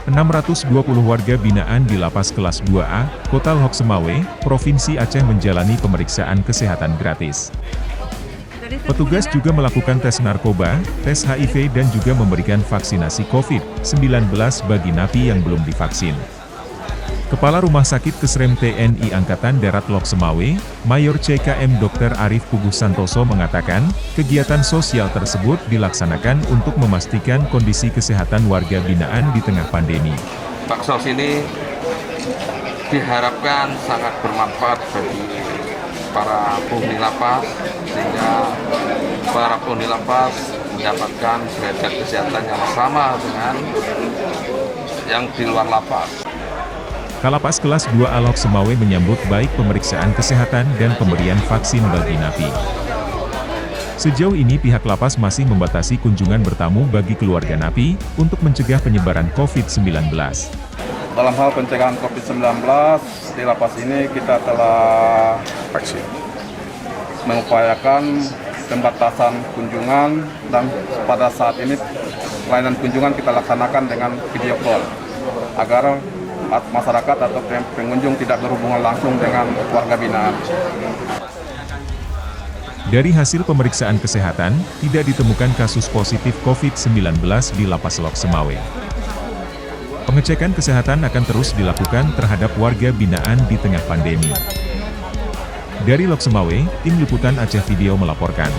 620 warga binaan di Lapas Kelas 2A, Kota Lok Sumawe, Provinsi Aceh menjalani pemeriksaan kesehatan gratis. Petugas juga melakukan tes narkoba, tes HIV dan juga memberikan vaksinasi COVID-19 bagi napi yang belum divaksin. Kepala Rumah Sakit Kesrem TNI Angkatan Darat Lok Sumawe, Mayor CKM Dr. Arif Puguh Santoso mengatakan, kegiatan sosial tersebut dilaksanakan untuk memastikan kondisi kesehatan warga binaan di tengah pandemi. Baksos ini diharapkan sangat bermanfaat bagi para penghuni lapas, sehingga para penghuni lapas mendapatkan derajat kesehatan yang sama dengan yang di luar lapas. Kalapas Kelas 2A Lok Sumawe menyambut baik pemeriksaan kesehatan dan pemberian vaksin bagi napi. Sejauh ini pihak lapas masih membatasi kunjungan bertamu bagi keluarga napi untuk mencegah penyebaran COVID-19. Dalam hal pencegahan COVID-19, di lapas ini kita telah mengupayakan pembatasan kunjungan, dan pada saat ini pelayanan kunjungan kita laksanakan dengan video call agar masyarakat atau pengunjung tidak berhubungan langsung dengan warga binaan. Dari hasil pemeriksaan kesehatan, tidak ditemukan kasus positif COVID-19 di Lapas Lok Sumawe. Pengecekan kesehatan akan terus dilakukan terhadap warga binaan di tengah pandemi. Dari Lok Sumawe, tim liputan Aceh Video melaporkan.